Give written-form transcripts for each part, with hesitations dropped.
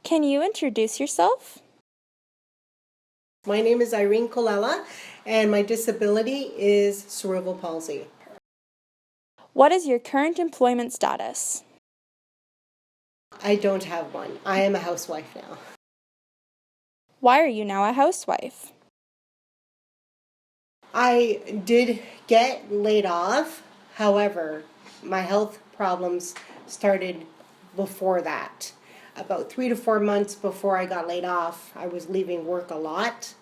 Can you introduce yourself? My name is Irene Collela, and my disability is cerebral palsy. What is your current employment status? I don't have one. I am a housewife now. Why are you now a housewife? I did get laid off. However, my health problems started before that. About 3 to 4 months before I got laid off, I was leaving work a lot,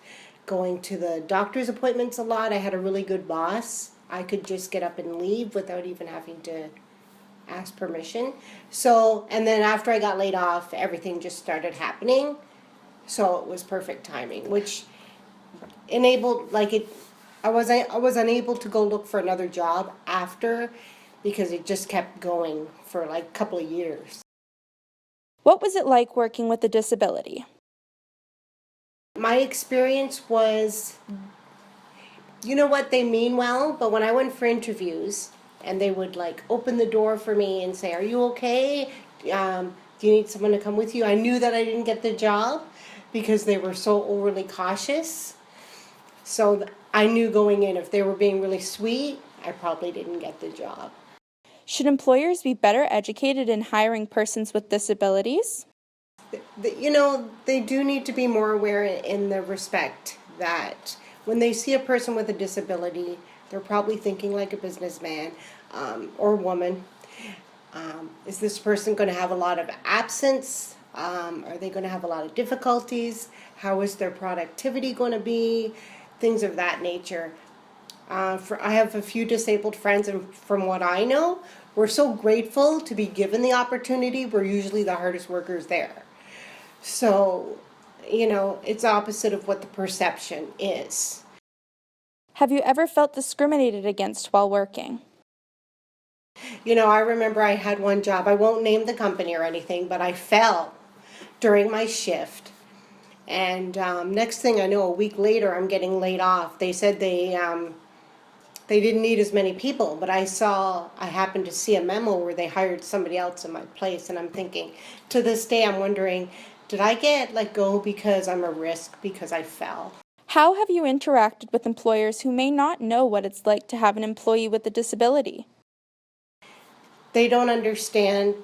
going to the doctor's appointments a lot. I had a really good boss. I could just get up and leave without even having to ask permission. And then after I got laid off, everything just started happening. So it was perfect timing, which enabled, I was unable to go look for another job after, because it just kept going for like a couple of years. What was it like working with a disability? My experience was, you know what, they mean well, but when I went for interviews and they would like open the door for me and say, "Are you okay? Do you need someone to come with you?" I knew that I didn't get the job because they were so overly cautious. So I knew going in, if they were being really sweet, I probably didn't get the job. Should employers be better educated in hiring persons with disabilities? They do need to be more aware in the respect that when they see a person with a disability, they're probably thinking like a businessman or woman. Is this person going to have a lot of absence? Are they going to have a lot of difficulties? How is their productivity going to be? Things of that nature. I have a few disabled friends, and from what I know, we're so grateful to be given the opportunity. We're usually the hardest workers there. So, it's opposite of what the perception is. Have you ever felt discriminated against while working? I remember I had one job. I won't name the company or anything, but I fell during my shift. And next thing I know, a week later, I'm getting laid off. They said they didn't need as many people, but I happened to see a memo where they hired somebody else in my place, and I'm thinking, to this day, I'm wondering, did I get let go because I'm a risk because I fell? How have you interacted with employers who may not know what it's like to have an employee with a disability? They don't understand,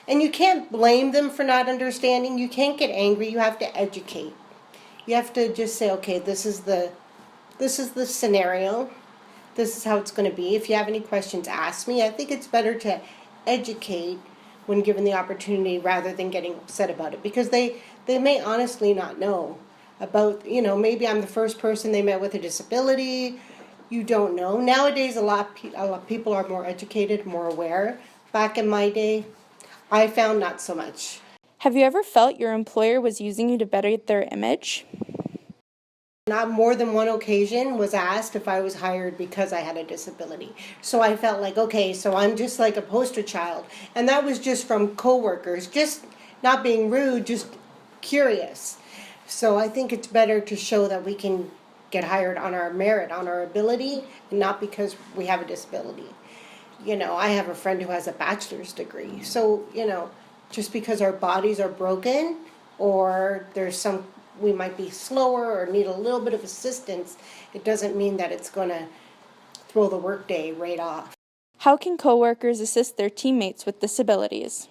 and you can't blame them for not understanding. You can't get angry. You have to educate. You have to just say, okay, this is the scenario. This is how it's going to be. If you have any questions, ask me. I think it's better to educate when given the opportunity rather than getting upset about it, because they may honestly not know about, maybe I'm the first person they met with a disability. You don't know. Nowadays, a lot of people are more educated, more aware. Back in my day, I found not so much. Have you ever felt your employer was using you to better their image? Not more than one occasion was asked if I was hired because I had a disability. So I felt like, okay, so I'm just like a poster child. And that was just from coworkers, just not being rude, just curious. So I think it's better to show that we can get hired on our merit, on our ability, and not because we have a disability. I have a friend who has a bachelor's degree. So, just because our bodies are broken or we might be slower or need a little bit of assistance, it doesn't mean that it's going to throw the workday right off. How can coworkers assist their teammates with disabilities?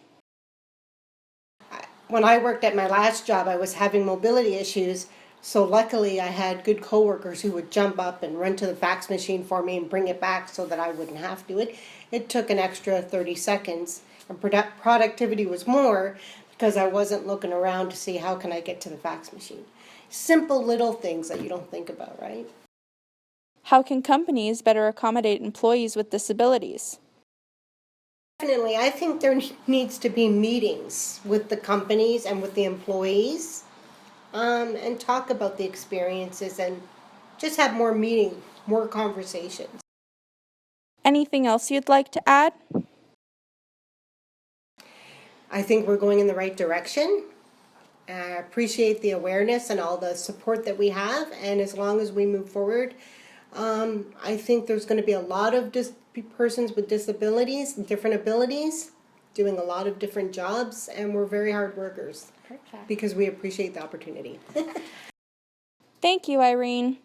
When I worked at my last job, I was having mobility issues, so luckily I had good coworkers who would jump up and run to the fax machine for me and bring it back so that I wouldn't have to. It took an extra 30 seconds, and productivity was more because I wasn't looking around to see how can I get to the fax machine. Simple little things that you don't think about, right? How can companies better accommodate employees with disabilities? Definitely. I think there needs to be meetings with the companies and with the employees and talk about the experiences and just have more meetings, more conversations. Anything else you'd like to add? I think we're going in the right direction. I appreciate the awareness and all the support that we have, and as long as we move forward, I think there's going to be a lot of persons with disabilities, different abilities, doing a lot of different jobs, and we're very hard workers Perfect. because we appreciate the opportunity. Thank you, Irene.